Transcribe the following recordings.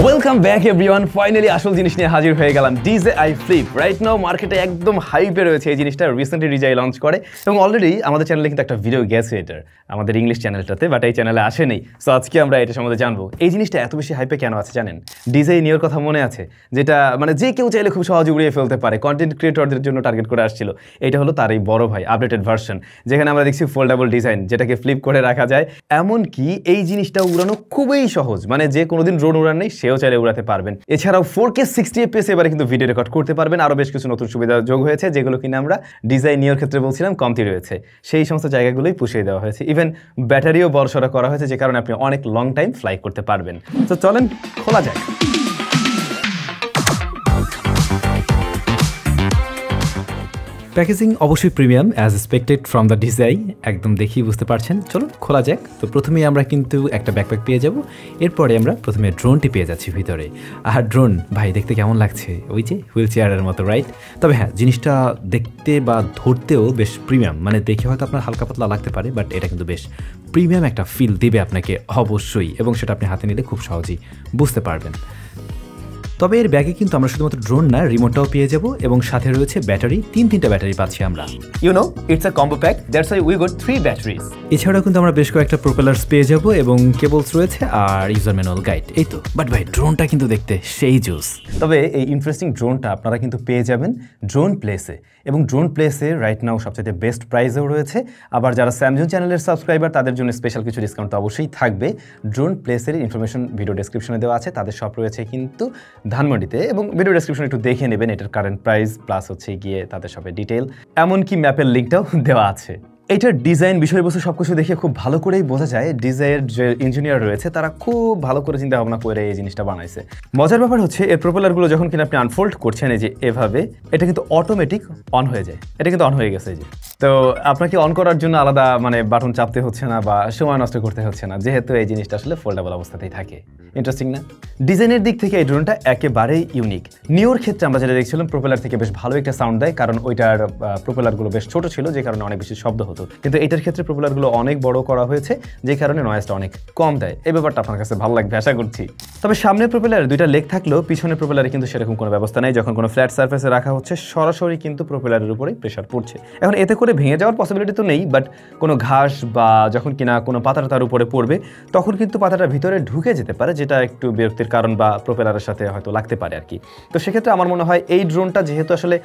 Welcome back everyone. Finally আসল জিনিস নিয়ে হাজির হয়ে গেলাম, DJI Flip। রাইট নাও মার্কেটে একদম হাইপে রয়েছে এই জিনিসটা। রিসেন্টলি DJI লঞ্চ করে এবং অলরেডি আমাদের চ্যানেলে কিন্তু একটা ভিডিও গেছে এটার, আমাদের ইংলিশ চ্যানেলটাতে, বাট এই চ্যানেলে আসেনি। সো আজকে আমরা এটা সম্বন্ধে জানবো। এই জিনিসটা এত বেশি হাইপে কেন আছে জানেন? DJI Neoর কথা মনে আছে, যেটা মানে যে কেউ চাইলে খুব সহজে উড়িয়ে ফেলতে পারে, কন্টেন্ট ক্রিয়েটরদের জন্য টার্গেট করে আসছিল। এটা হলো তার এই বড় ভাই আপডেটেড ভার্সন, যেখানে আমরা দেখছি ফোল্ডেবল ডিজাইন, যেটাকে ফ্লিপ করে রাখা যায়। এমনকি এই জিনিসটা উড়ানো খুবই সহজ, মানে যে কোনোদিন ড্রোন উড়ান নেই সেও চাইলে উড়াতে পারবেন। এছাড়াও 4K 60 FPS এবারে কিন্তু ভিডিও রেকর্ড করতে পারবেন। আরও বেশ কিছু নতুন সুবিধা যোগ হয়েছে, যেগুলো কিনা আমরা DJI Neoর ক্ষেত্রে বলছিলাম কমতি রয়েছে, সেই সমস্ত জায়গাগুলোই পুষিয়ে দেওয়া হয়েছে। ইভেন ব্যাটারিও বড়সড় করা হয়েছে, যে কারণে আপনি অনেক লং টাইম ফ্লাই করতে পারবেন। তো চলেন খোলা যাক। প্যাকেজিং অবশ্যই premium as expected from the DJI, একদম দেখেই বুঝতে পারছেন। চলুন খোলা যাক। তো প্রথমেই আমরা কিন্তু একটা ব্যাকপ্যাক পেয়ে যাব, এরপরে আমরা প্রথমে ড্রোনটি পেয়ে যাচ্ছি ভিতরে। আর ড্রোন ভাই দেখতে কেমন লাগছে, ওই যে হুইল চেয়ারের মতো, রাইট? তবে হ্যাঁ, জিনিসটা দেখতে বা ধরতেও বেশ প্রিমিয়াম, মানে দেখে হয়তো আপনার হালকা পাতলা লাগতে পারে, বাট এটা কিন্তু বেশ প্রিমিয়াম একটা ফিল দিবে আপনাকে অবশ্যই, এবং সেটা আপনি হাতে নিলে খুব সহজেই বুঝতে পারবেন। তবে এর ব্যাগে কিন্তু আমরা শুধুমাত্র ড্রোন না, রিমোটটাও পেয়ে যাব, এবং সাথে রয়েছে ব্যাটারি, তিনটা ব্যাটারি পাচ্ছি আমরা। It's a combo pack, that's why we got 3 batteries. এছাড়াও কিন্তু আমরা বেশ কয়েকটা প্রোপেলার্স পেয়ে যাব, এবং কেবলস রয়েছে, আর ইউজার ম্যানুয়াল গাইড, এই তো। বাট ভাই ড্রোনটা কিন্তু দেখতে সেই জুস। তবে এই ইন্টারেস্টিং ড্রোনটা আপনারা কিন্তু পেয়ে যাবেন ড্রোন প্লেসে, এবং ড্রোন প্লেসে রাইট নাও সবচেয়ে বেস্ট প্রাইসেও রয়েছে। আবার যারা স্যামসাং চ্যানেলের সাবস্ক্রাইবার তাদের জন্য স্পেশাল কিছু ডিসকাউন্ট তো অবশ্যই থাকবে। ড্রোন প্লেসের ইনফরমেশন ভিডিও ডেসক্রিপশনে দেওয়া আছে, তাদের সব রয়েছে কিন্তু ধানমন্ডিতে, এবং ভিডিও ডেসক্রিপশনে একটু দেখে নেবেন এটার কারেন্ট প্রাইস, প্লাস হচ্ছে গিয়ে তাদের সবের ডিটেল, এমনকি ম্যাপের লিঙ্কটাও দেওয়া আছে। এইটার ডিজাইন, বিষয়বস্তু সবকিছু দেখে খুব ভালো করেই বোঝা যায় DJI-এর যে ইঞ্জিনিয়ার রয়েছে তারা খুব ভালো করে চিন্তা ভাবনা করে এই জিনিসটা বানাইছে। মজার ব্যাপার হচ্ছে এর প্রোপেলারগুলো যখন কিনা আপনি আনফোল্ড করছেন, এই যে এভাবে, এটা কিন্তু অটোমেটিক অন হয়ে যায়। এটা কিন্তু অন হয়ে গেছে, এই যে। তো আপনাকে অন করার জন্য আলাদা মানে বাটন চাপতে হচ্ছে না বা সময় নষ্ট করতে হচ্ছে না, যেহেতু এই জিনিসটা আসলে ফোল্ডেবল অবস্থাতেই থাকে। ইন্টারেস্টিং না? ডিজাইনের দিক থেকে এই ড্রোনটা একেবারেই ইউনিক। নিওর ক্ষেত্রে আমরা যেটা দেখছিলাম, প্রোপেলার থেকে বেশ ভালো একটা সাউন্ড দেয়, কারণ ওইটার প্রোপেলারগুলো বেশ ছোট ছিল, যে কারণে অনেক বেশি শব্দ হতো। কিন্তু এটার ক্ষেত্রে প্রোপেলারগুলো অনেক বড় করা হয়েছে, যে কারণে নয়েজটা অনেক কম দেয়। এই ব্যাপারটা আপনার কাছে ভালো লাগবে আশা করছি। তবে সামনের প্রোপেলারে দুইটা লেগ থাকলেও পিছনের প্রোপেলারে কিন্তু সেরকম কোনো ব্যবস্থা নেই। যখন কোনো ফ্ল্যাট সার্ফেসে রাখা হচ্ছে, সরাসরি কিন্তু প্রোপেলারের উপরেই প্রেশার পড়ছে। এখন এতে করে ভেঙে যাওয়ার পসিবিলিটি তো নেই, বাট কোনো ঘাস বা যখন কিনা কোনো পাতাটা তার উপরে পড়বে, তখন কিন্তু পাতাটা ভিতরে ঢুকে যেতে পারে, যেটা একটু বিরক্তির কারণ বা প্রোপেলারের সাথে হয়তো লাগতে পারে আর কি। তো সেক্ষেত্রে আমার মনে হয় এই ড্রোনটা যেহেতু আসলে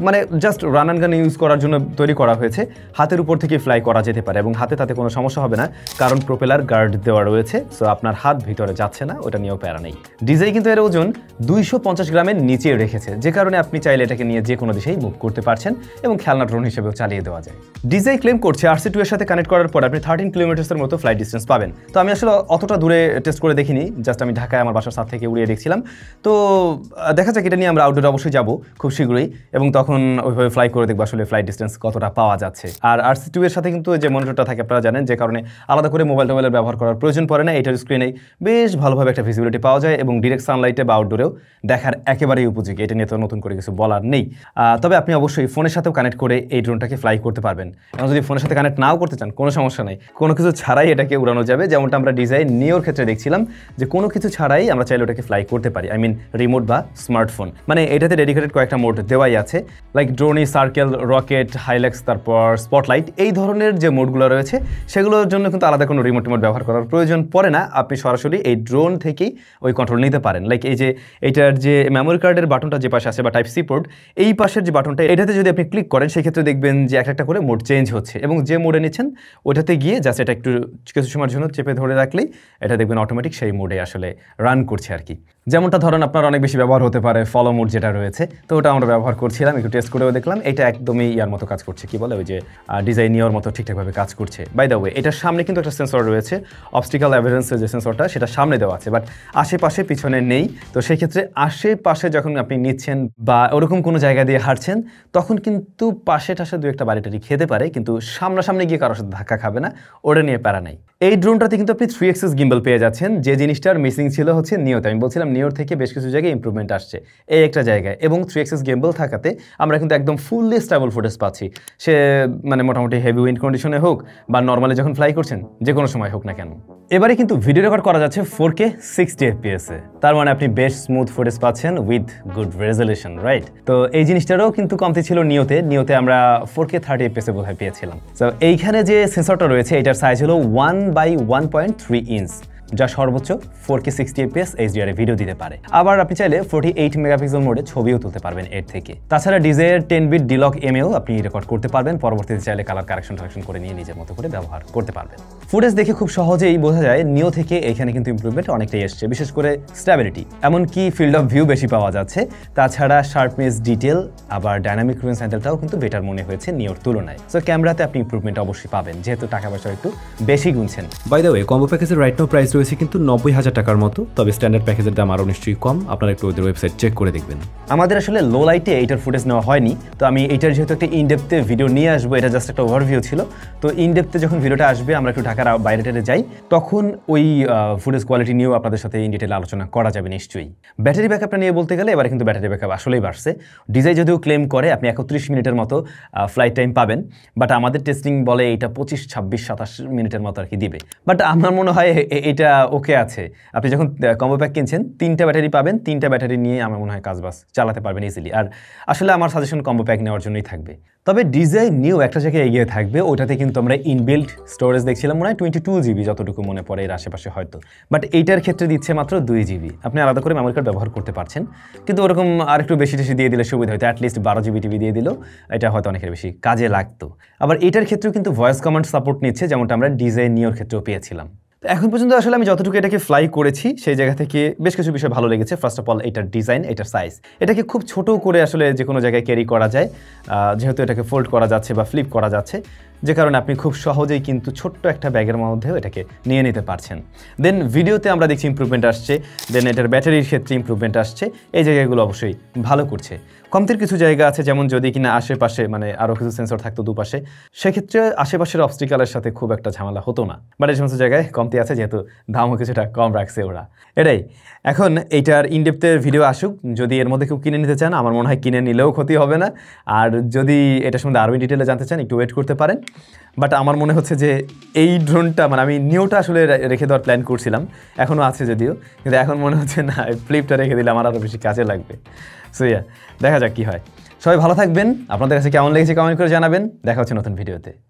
মানে জাস্ট রান অ্যান্ড গান ইউজ করার জন্য তৈরি করা হয়েছে, হাতের উপর থেকে ফ্লাই করা যেতে পারে, এবং হাতে তাতে কোনো সমস্যা হবে না, কারণ প্রোপেলার গার্ড দেওয়া রয়েছে। সো আপনার হাত ভিতরে যাচ্ছে না, ওটা নিয়েও প্যারা নেই। DJI কিন্তু এর ওজন 250 গ্রামের নিচে রেখেছে, যে কারণে আপনি চাইলে এটাকে নিয়ে যে কোনো দিশেই মুভ করতে পারছেন, এবং খেলনা ড্রোন হিসেবেও চালিয়ে দেওয়া যায়। DJI ক্লেম করছে RC2 এর সাথে কানেক্ট করার পর আপনি 13 কিলোমিটার্সের মতো ফ্লাইট ডিস্টেন্স পাবেন। তো আমি আসলে অতটা দূরে টেস্ট করে দেখিনি, জাস্ট আমি ঢাকায় আমার বাসার সাথে থেকে উড়িয়ে দেখছিলাম। তো দেখা যাক, এটা নিয়ে আমরা আউটডোরে অবশ্যই যাব খুব শীঘ্রই, এবং তখন ওইভাবে ফ্লাই করে দেখবো আসলে ফ্লাইট ডিস্টেন্স কতটা পাওয়া যাচ্ছে। আর RC2 এর সাথে কিন্তু যে মনিটরটা থাকে আপনারা জানেন, যে কারণে আলাদা করে মোবাইলের ব্যবহার করার প্রয়োজন পড়ে না। এটার স্ক্রিনেই বেশ ভালোভাবে একটা ভিজিবিলিটি পাওয়া যায়, এবং ডিরেক্ট সানলাইটে বা আউটডোরেও দেখার একেবারেই উপযোগী। এটা নিয়ে তো নতুন করে কিছু বলার নেই। তবে আপনি অবশ্যই ফোনের সাথেও কানেক্ট করে এই ড্রোনটাকে ফ্লাই করতে পারবেন। এবং যদি ফোনের সাথে কানেক্ট নাও করতে চান, কোনো সমস্যা নেই, কোনো কিছু ছাড়াই এটাকে উড়ানো যাবে। যেমনটা আমরা DJI Neoর ক্ষেত্রে দেখছিলাম, যে কোনো কিছু ছাড়াই আমরা চাইলে ওটাকে ফ্লাই করতে পারি। আই মিন রিমোট বা স্মার্টফোন, মানে এটাতে ডেডিকেটেড কয়েকটা মোড দেওয়াই আছে, লাইক ড্রোনি, সার্কেল, রকেট, হাইলেক্স, তারপর স্পটলাইট। এই ধরনের যে মোডগুলো রয়েছে সেগুলোর জন্য কিন্তু আলাদা কোনো রিমোট ব্যবহার করার প্রয়োজন পড়ে না। আপনি সরাসরি এই ড্রোন থেকেই ওই কন্ট্রোল নিতে পারেন। লাইক এই যে এইটার যে মেমোরি কার্ডের বাটনটা যে পাশে আছে, বা টাইপ সি পোর্ট, এই পাশের যে বাটনটা, এটাতে যদি আপনি ক্লিক করেন, সেক্ষেত্রে দেখবেন যে একটা করে মোড চেঞ্জ হচ্ছে, এবং যে মোডে নিচ্ছেন ওইটাতে গিয়ে জাস্ট এটা একটু কিছু সময়ের জন্য চেপে ধরে রাখলেই এটা দেখবেন অটোমেটিক সেই মোডে আসলে রান করছে আর কি। যেমনটা ধরেন আপনার অনেক বেশি ব্যবহার হতে পারে ফলো মোড যেটা রয়েছে, তো ওটা আমরা ব্যবহার করছিলাম, একটু টেস্ট করেও দেখলাম, এটা একদমই ইয়ার মতো কাজ করছে, কি বলে ওই যে DJI Neoর মতো ঠিকঠাকভাবে কাজ করছে। বাই দ্য ওয়ে, এটার সামনে কিন্তু একটা সেন্সর রয়েছে, অবস্টিক্যাল অ্যাভারেন্সের যে সেন্সরটা, সেটা সামনে দেওয়া আছে, বাট আশেপাশে পিছনে নেই। তো সেই ক্ষেত্রে আশেপাশে যখন আপনি নিচ্ছেন বা ওরকম কোনো জায়গা দিয়ে হাঁটছেন, তখন কিন্তু পাশে টাশে দু একটা বাড়িটারি খেতে পারে, কিন্তু সামনাসামনি গিয়ে কারোর সাথে ধাক্কা খাবে না, ওটা নিয়ে প্যারা নাই। এই ড্রোনটাতে কিন্তু আপনি 3 এক্সিস গিম্বল পেয়ে যাচ্ছেন। যে জিনিসটার মিসিং ছিল হচ্ছে নিওতে। আমি বলছিলাম নিওর থেকে বেশ কিছু জায়গায় ইমপ্রুভমেন্ট আসছে এই একটা জায়গায়, এবং 3 এক্সিস গিম্বল থাকাতে আমরা কিন্তু একদম ফুললি স্টেবল ফুটেজ পাচ্ছি। সে মানে মোটামুটি হেভি উইন্ড কন্ডিশনে হোক বা নর্মালি যখন ফ্লাই করছেন, যে কোনো সময় হোক না কেন। এবারে কিন্তু ভিডিও রেকর্ড করা যাচ্ছে 4K 60 FPS এ। তার মানে আপনি বেশ স্মুথ ফুটেজ পাচ্ছেন উইথ গুড রেজলিউশন, রাইট? তো এই জিনিসটারও কিন্তু কমতি ছিল নিওতে আমরা 4K 30 FPS এ বোধহয় পেয়েছিলাম। তো এইখানে যে সেন্সরটা রয়েছে এটার সাইজ হলো 1/1.3 ইঞ্চ, যা সর্বোচ্চ 4K 60 FPS HDR এ ভিডিও দিতে পারে। আবার আপনি চাইলে 48 মেগাপিক্সেল মোডে ছবিও তুলতে পারবেন এর থেকে। তাছাড়া ডিজের 10 বিট ডিলক এমএও আপনি রেকর্ড করতে পারবেন, পরবর্তীতে চাইলে কালার কারেকশন করে নিয়ে নিজের মতো করে ব্যবহার করতে পারবেন। ফুটেজ দেখে খুব সহজেই বোঝা যায় নিও থেকে এখানে কিন্তু ইমপ্রুভমেন্ট অনেকটাই এসছে, বিশেষ করে স্ট্যাবিলিটি, এমনকি ফিল্ড অফ ভিউ বেশি পাওয়া যাচ্ছে। তাছাড়া শার্পনেস, ডিটেল, আবার ডাইনামিক রেঞ্জ হ্যান্ডেলটাও কিন্তু বেটার মনে হয়েছে নিওর তুলনায়। সো ক্যামেরাতে আপনি ইমপ্রুভমেন্ট অবশ্যই পাবেন, যেহেতু টাকা পয়সা একটু বেশি গুনছেন। বাই দ্য ওয়ে, কম্বো প্যাকেজের রাইট নাও প্রাইস রয়েছে কিন্তু 90,000 টাকার মতো, তবে স্ট্যান্ডার্ড প্যাকেজের দাম আরও নিশ্চয়ই কম। আপনারা একটু ওদের ওয়েবসাইট চেক করে দেখবেন। আমাদের আসলে লো লাইটে এইটার ফুটেজ নেওয়া হয়নি, তো আমি এইটার যেহেতু একটা ইনডেপথে ভিডিও নিয়ে আসবো, এটা জাস্ট একটা ওভারভিউ ছিল। তো ইনডেপথে যখন ভিডিওটা আসবে, আমরা একটু ঢাকার বাইরে যাই, তখন ওই ফুটেজ কোয়ালিটি নিয়েও আপনাদের সাথে ইন ডিটেল আলোচনা করা যাবে নিশ্চয়ই। ব্যাটারি ব্যাকআপটা নিয়ে বলতে গেলে এবারে কিন্তু ব্যাটারি ব্যাকআপ আসলেই বাড়ছে। ডিজাই যদিও ক্লেম করে আপনি 31 মিনিটের মতো ফ্লাইট টাইম পাবেন, বাট আমাদের টেস্টিং বলে এটা 25, 26, 27 মিনিটের মতো আর কি দিবে। বাট আমার মনে হয় এটা ওকে আছে। আপনি যখন কম্বো প্যাক কিনছেন 3টা ব্যাটারি পাবেন, 3টা ব্যাটারি নিয়ে আমার মনে হয় কাজবাজ চালাতে পারবেন ইজিলি। আর আসলে আমার সাজেশন কম্বো প্যাক নেওয়ার জন্যই থাকবে। তবে ডিজাই নিউ একটা জায়গায় এগিয়ে থাকবে, ওইটাতে কিন্তু আমরা ইনবিল্ট স্টোরেজ দেখছিলাম মনে হয় 22 GB, যতটুকু মনে পড়ে এর আশেপাশে হয়তো। বাট এইটার ক্ষেত্রে দিচ্ছে মাত্র 2 GB। আপনি আলাদা করে মেমোরি কার্ড ব্যবহার করতে পারছেন, কিন্তু ওরকম আর একটু বেশি দিয়ে দিলে সুবিধা হতো। অ্যাটলিস্ট 12 GB টিভি দিয়ে দিলেও এটা হয়তো অনেকের বেশি কাজে লাগতো। আবার এটার ক্ষেত্রেও কিন্তু ভয়েস কমান্ড সাপোর্ট নিচ্ছে, যেমনটা আমরা ডিজাই নিওর ক্ষেত্রেও পেয়েছিলাম। এখন পর্যন্ত আসলে আমি যতটুকু এটাকে ফ্লাই করেছি সেই জায়গা থেকে বেশ কিছু বিষয় ভালো লেগেছে। ফার্স্ট অফ অল এটার ডিজাইন, এটার সাইজ, এটাকে খুব ছোট করে আসলে যে কোনো জায়গায় ক্যারি করা যায়, যেহেতু এটাকে ফোল্ড করা যাচ্ছে বা ফ্লিপ করা যাচ্ছে, যে কারণে আপনি খুব সহজেই কিন্তু ছোট্ট একটা ব্যাগের মধ্যেও এটাকে নিয়ে নিতে পারছেন। দেন ভিডিওতে আমরা দেখছি ইমপ্রুভমেন্ট আসছে, দেন এটার ব্যাটারির ক্ষেত্রে ইমপ্রুভমেন্ট আসছে। এই জায়গাগুলো অবশ্যই ভালো করছে। কমতির কিছু জায়গা আছে, যেমন যদি কিনা আশেপাশে মানে আরও কিছু সেন্সর থাকতো দুপাশে, সেক্ষেত্রে আশেপাশের অবস্টিকালের সাথে খুব একটা ঝামেলা হতো না। বাট এই সমস্ত জায়গায় কমতি আছে, যেহেতু দামও কিছুটা কম রাখছে ওরা। এটাই, এখন এইটার ইনডেপথের ভিডিও আসুক, যদি এর মধ্যে কেউ কিনে নিতে চান আমার মনে হয় কিনে নিলেও ক্ষতি হবে না। আর যদি এটার সম্বন্ধে আরও ডিটেলে জানতে চান একটু ওয়েট করতে পারেন। বাট আমার মনে হচ্ছে যে এই ড্রোনটা মানে আমি নিওটা আসলে রেখে দেওয়ার প্ল্যান করছিলাম, এখনও আছে যদিও, কিন্তু এখন মনে হচ্ছে না, ফ্লিপটা রেখে দিলে আমার আরও বেশি কাজে লাগবে। সো ইয়া, দেখা যাক কী হয়। সবাই ভালো থাকবেন। আপনাদের কাছে কেমন লেগেছে কমেন্ট করে জানাবেন। দেখা হচ্ছে নতুন ভিডিওতে।